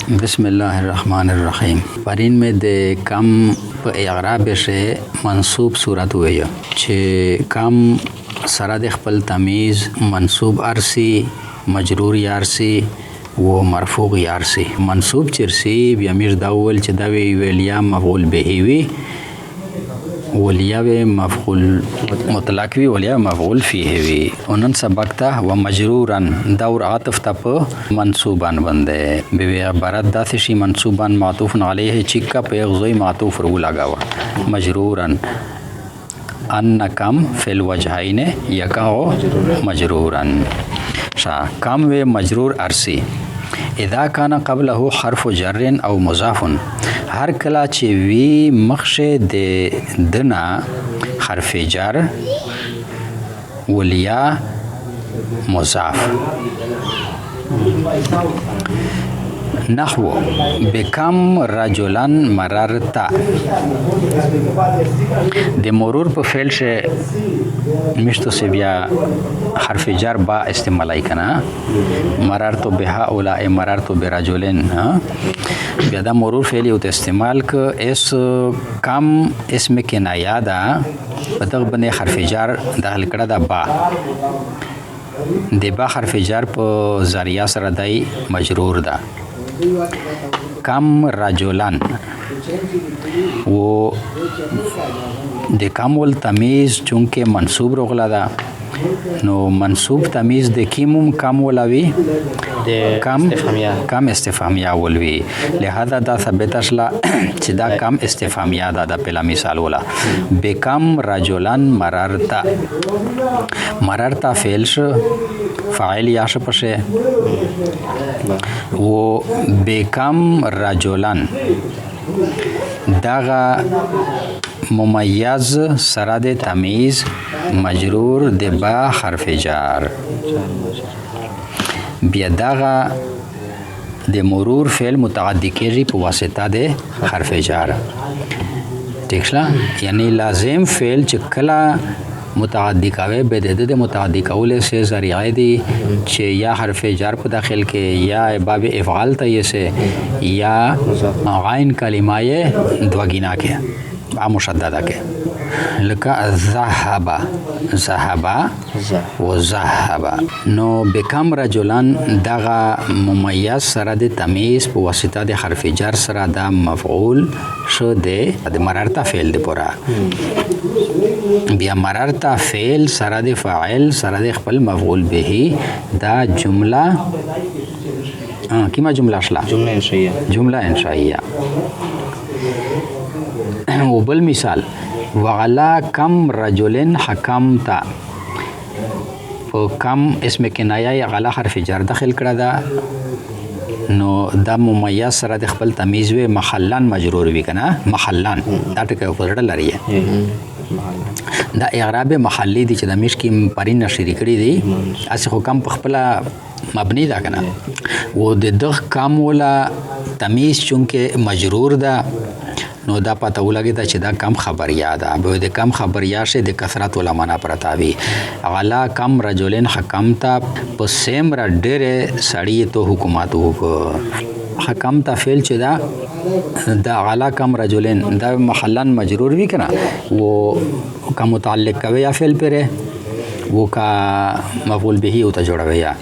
بسم الله الرحمن الرحیم. پرین میں د کم په اعراب شه منصوب صورت ویو چې کم سره د خپل تمیز منصوب ارسی مجرور یارسی و مرفوع یارسی. منصوب چرسی بیا میر دا ول چې دا وی ویلیا مفعول به وی ولیا مفعول مطلق وی ولیا مفعول فیه وی. اونن سبق ته و مجرورن دور عاطف ته په منصوبان باندې به عبارت داسې شي منصوبان معطوف علیه چیکا په غزوی معطوف رو لگاوا مجرورن ان کم فی الوجهین یکاو مجرورن شا کم و مجرور ارسی اذا کان قبله حرف جر او مضاف هر کله چې وی مخشه د دنا حرف جر ولیا مضاف. نحو بکم رجلن مررتا د مرور په فعل شه مشتو سے بیا حرف جر با استعمالی کنا مررتو بها اولا مررتو برجلن بیا دا مرور فعلی او استعمال ک اس کم اسم کنایا دا پتغ بنه حرف جر داخل کړه دا با د با حرف جر په ذریعہ سره دای مجرور دا کم رجلان و د کم ول تمیز چونکه منصوب رغلا دا نو منصوب تمیز د کیمم کم ولوي کم استفهامیه ولوي لہذا دا ثابت شلا چې دا کم استفهامیه دا د پهلا مثال ولا بکم رجلان مررتا مررتا فعل شو فاعل یا شپشه و بکم رجلان داغا ممیز سره د تمیز مجرور د با حرف جر بیا داغا د مرور فعل متعدی کیږي په واسطه د حرف جر. ٹھیک شلا یعنی لازم فعل چې کله متعدی کاوه به د متعدی کول سے ذریعہ دی چې یا حرف جر په داخل کې یا باب افعال ته یې سے یا غین کلمه یې دوګینا کې ا مشدده کې لکه ذهب ذهب و ذهب. نو بکم رجلان دغه ممیز سره د تمیز په واسطه د حرف جر سره دا مفعول شو د مررتا فعل د پورا بیا مررتا فعل سره د فاعل سره د خپل مفعول به دا جمله کیما جمله شلا جمله انشائیه. و بل مثال وعلا کم رجلن حکمتا په کم اسم کنایه غلا حرف جر داخل کړه دا نو دا ممیز سره د خپل تمیز و محلان مجرور وی کنه محلان دا ټکه په ورډ لري دا اعراب محلی دی چې د مشکی پرین نشری کړی دی اس خو کم په خپل مبنی دا کنه و د دغ کم ولا تمیز چونکه مجرور دا نو دا پته ولګی دا چې دا کم خبریا ده به د کم خبریا شه د کثرت ولا معنا پرتاوی غلا کم رجلن حکمتا په سیم را ډېر سړی ته حکومت وک حکمتا فعل چې دا غلا کم رجلن دا محلن مجرور وی کنه و کا متعلق کوي یا فعل پره و کا مفعول به او ته جوړوي یا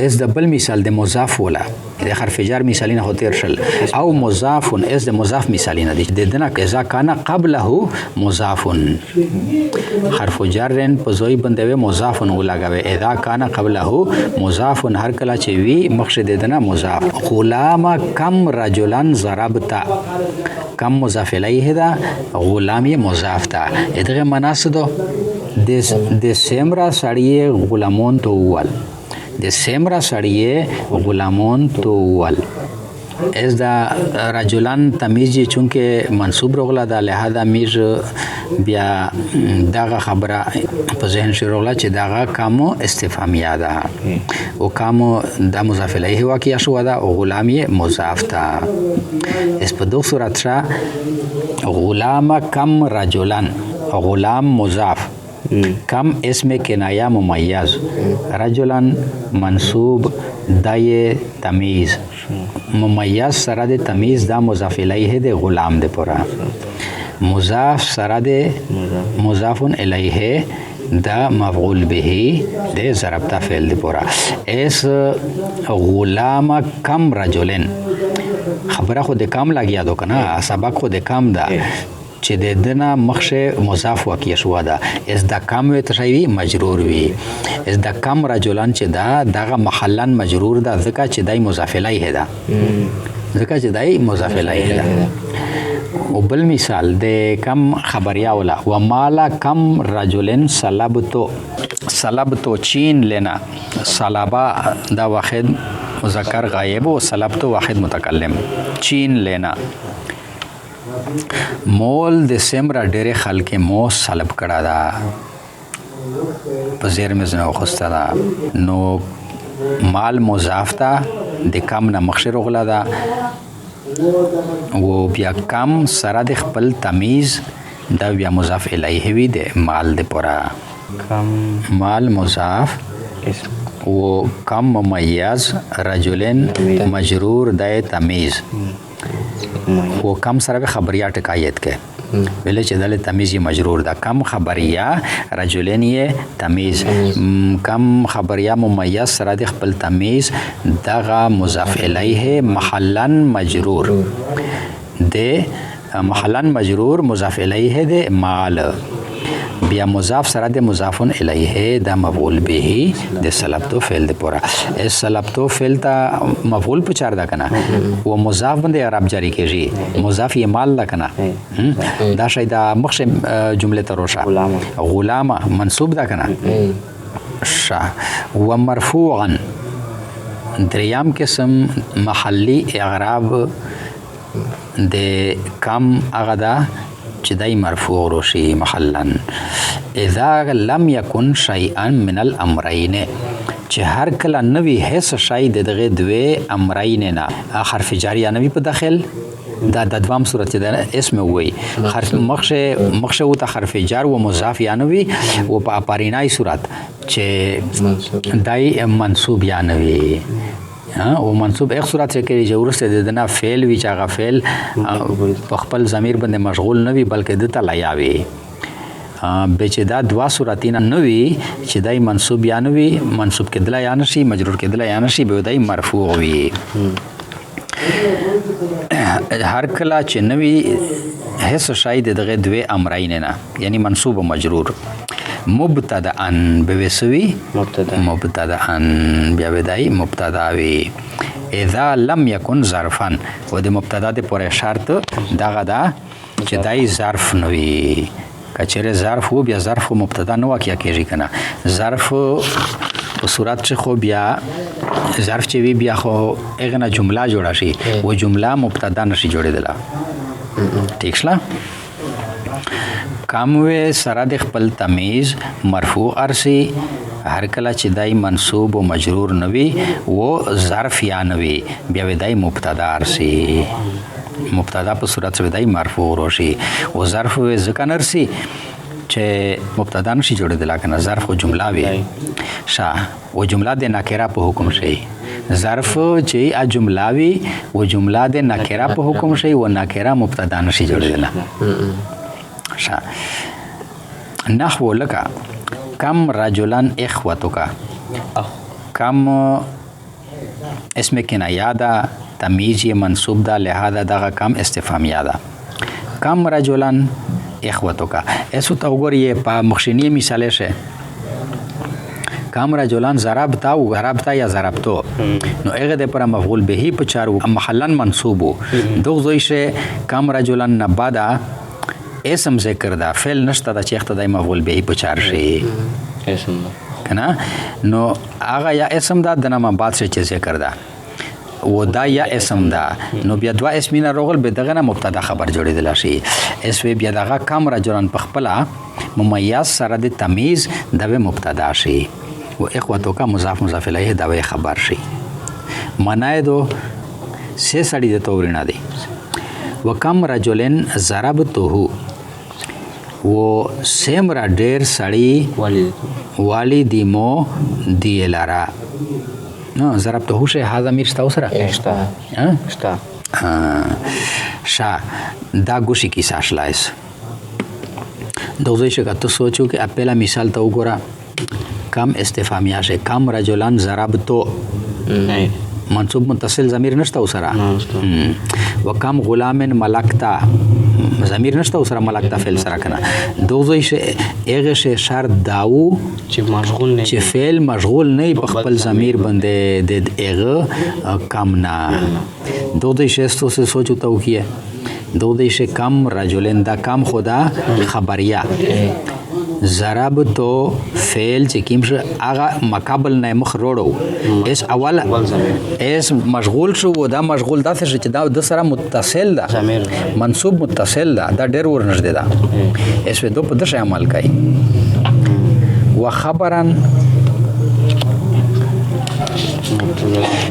اس د بل مثال د مضاف ولا د حرف جر مثالینه هو تیر شل او مضاف اس د مضاف مثالینه دي د دنا اذا کان قبله مضاف حرف جر په زوی بندوي مضاف ولګوي اذا کان قبله مضاف هر کله چې وی مقصد دنا مضاف. غلام کم رجلن ضربتا کم مضاف الیه دا غلام مضاف تا ادغه مناسدو د سمرا سړی غلامون تو ول د سمرا سړی غلامون تو ول از دا رجلان تمیز چونکه منصوب رغلا دا لہذا میر بیا داغه خبره په ذهن شروع رغلا چې داغه کامو استفهامیه ده او کامو د مضاف الیه واقع شو دا او غلامی مضاف تا اس په دوه صورت را غلام کم رجلان غلام مضاف कम इसम किनाया मुमय्यज़ रजुलन मंसूब दाए तमीज़ मुमय्यज़ सरद तमीज़ दा मुज़ाफ़ इलैहि दे ग़ुलाम दे पूरा मुज़ाफ़ सरद मुज़ाफ़ुन इलैहि दा मफ़ऊल बिही दे ज़रबता फ़ेल दे पूरा इस ग़ुलाम कम रजुलिन खबरा खुद कम लगिया दो कना सबक खुद कम दा چې د دنا مخشه مضاف واقع شو ده از د کم وت شوی مجرور وی از د کم رجلان چې دا دغه محلن مجرور ده ځکه چې دای مضاف الیه ده ځکه چې دای مضاف الیه ده او بل مثال د کم خبریا ولا و مالا کم رجلن سلبتو چین لینا سلبا دا واحد مذکر غایب و سلبتو واحد متکلم چین لینا مول د سمرا ډېرې خلک مو سلب کړه دا په زیر مزنه خوسته دا نو مال مضاف تا د کم نه مخشر غلا دا و بیا کم سره د خپل تمیز دا بیا مضاف الیه وی د مال د پورا کم مال مضاف و کم ممیز رجلن مجرور د تمیز و کم سره خبریا ټکایت کې ویل چې دله تمیز مجرور ده کم خبریا رجلین تمیز کم خبریا ممیز سره د خپل تمیز دغه مضاف الیه محلن مجرور د محلن مجرور مضاف الیه د مال بیا مضاف سره د مضافن الیه د مفعول به د سلبتو فعل د پورا اس سلبتو فعل تا مفعول پچار دا کنه و مضاف باندې اعراب جاری کیږي مضاف یې مال لا کنه دا شاید مخشه جمله تروشه غلامه منصوب دا کنه شا و مرفوعا دریام قسم محلی اعراب د کم اغدا چې دای مرفوع روشي محلن اذا لم يكن شيئا من الامرين چې هر کله نوی هیڅ شای دغه دوی امرین نه حرف جاری نوی په داخل دا د دوام صورت ده اسم وي حرف مخشه او ته حرف جار و مضاف یا نوی او په اپارینای صورت چې دای منصوب یا نوی او منصوب ایک صورت سے کړي چې ورسته د نه فعل وی چې هغه فعل په خپل ضمیر باندې مشغول نه وي بلکې د تلیا وي به چې دا دوا صورتین نه وي چې دای منصوب یا نه وي منصوب کېدل یا نشي مجرور کېدل یا نشي به دای مرفوع وي هر کله چې نوی هیڅ شای دغه دوی امرین نه یعنی منصوب و مجرور مبتدأن بوسوی مبتدأن بیا بدای مبتدا وی اذا لم يكن ظرفا و د مبتدا د پورې شرط دغه دا چې دای ظرف نوي کچره ظرف وو بیا ظرف مبتدا نو واقع کیږي کنه ظرف په صورت چې خو بیا ظرف چې وی بیا خو اغه جمله جوړه شي و جمله مبتدا نشي جوړېدله ٹھیک شلا کم و سره د خپل تمیز مرفوع ارسی هر کله چې دای منصوب او مجرور نوي و ظرف یا نوي بیا ودای مبتدا ارسی مبتدا په صورت کې دای مرفوع روشي او ظرف و ذکر ارسی چې مبتدا نشي جوړېدل کنه ظرف او جمله وي شا او جمله د نکره په حکم شي ظرف چې ا جمله وي او جمله د نکره په حکم شي او نکره مبتدا نشي جوړېدل نحو لکا کم رجلن اخوتکا کم اسم کنایه دا تمیز یہ منصوب دا لہذا دا کم استفهامیه دا کم رجلن اخوتکا ایسو تا وګورئ په مخشنی مثال شه کم رجلان ضربتا و غربتا یا ضربتو نو هغه د پر مفعول به په چارو محلن منصوبو دغه زویشه کم رجلان نبدا اسم ذکر دا فعل نشته دا چې اقتدای مفعول به په چار شي اسم کنه نو هغه یا اسم دا د نامه بعد څه ذکر دا و دا یا اسم دا نو بیا دوا اسمینه روغل به دغه نه مبتدا خبر جوړېدل شي اس وی بیا دغه کم رجلان په خپل ممیز سره د تمیز د مبتدا شي و اخوتو کا مضاف مضاف الیه دا خبر شي معنی دو سه سړی د تورینه دی وکم رجلن ضربته و سمره ډیر سړی والی دی مو دی لارا نو ضربته شه ها ضمیر شته اوسره شته شا دا ګوشي کی ساشلایس دوزه شه که ته سوچو کې اپلا مثال ته وګوره کم استفهامیه شه کم رجلان ضربتو نه منصوب متصل ضمیر نشته اوسره وکم غلام ملکتا ضمیر نشته اوسره ملکتا فعل سره کنه دوزه شه اغه شه شرط داو چې مشغول نه چې فعل مشغول نه په خپل ضمیر باندې د اغه کم نه دوزه شه ستو سے سوچو تو کیه دوزه شه کم رجلن دا کم خدا خبریه ضرب تو فعل چې کیم شو هغه مقابل نه مخ روړو اس اول اس مشغول شو و دا مشغول دا څه چې دا د سره متصل ده منصوب متصل ده دا ډېر ورنږدې ده اس دو په دغه عمل کوي وخبرن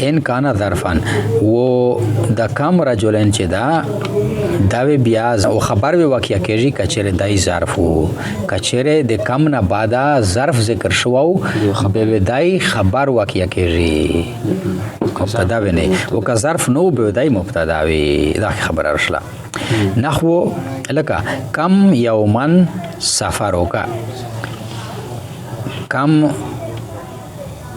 ان کانا ظرفان و د کم رجلن چې دا داوی بیاز او خبر به واقعیا کېږي کچره دای ظرف وو کچره د کم نه بعدا ظرف ذکر شوو به دای خبر واقعیا کېږي مبتدا ونه او که ظرف نو به دای مبتدا وي دا خبره رسلا نحو لکه کم یومن سفر وکا کم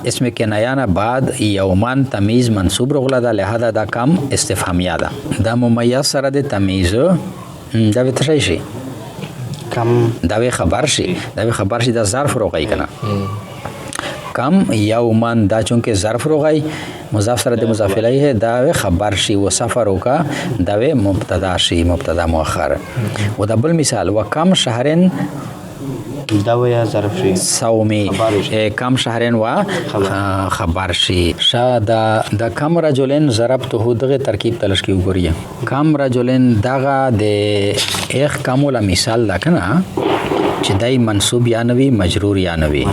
اسم کنایانه بعد یومان تمیز منصوب رغله ده لهدا دا کم استفهامیه ده دا ممیز سره د تمیز دا به تشای شي کم دا به خبر شي دا ظرف رغی کنه کم یومان دا چونکه ظرف رغی مضاف سره د مضاف الیه دا خبر شي و سفر وکا دا مبتدا شي مبتدا مؤخر و دا بل مثال و کم شهرن دا ویا ظرف شي صومي کم شهرن و خبر شي شا دا کم رجلن ضربته دغه ترکیب تلش کی وګورئ کم رجلن دغه د اخ کمولا مثال دا کنه چې دای منصوب یا نوی مجرور یا نوی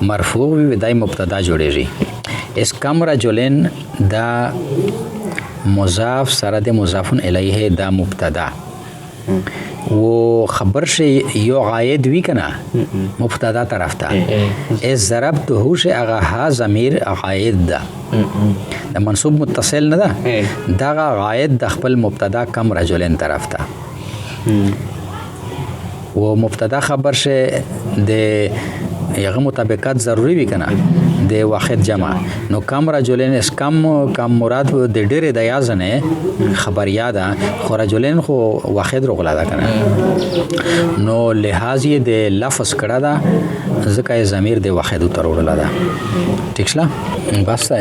مرفوع وي دای مبتدا جوړیږي اس کم رجلن دا مضاف سره د مضاف الیه دا مبتدا و خبر شي یو عاید وی کنه مبتدا طرف ته از ضربته شه هغه ها ضمیر عاید ده د منصوب متصل نه ده دا عاید د خپل مبتدا کم رجلن طرف ته و مبتدا خبر شه د یغه مطابقت ضروری وی کنه د واحد جمع نو کم رجلن اس کم مراد د ډېر د یازنه خبر یاد خو رجلن خو واحد رغلا ده کنه نو لحاظ د لفظ کړه ده ځکه ضمیر د واحد تر ورلا ده ٹھیک شلا بس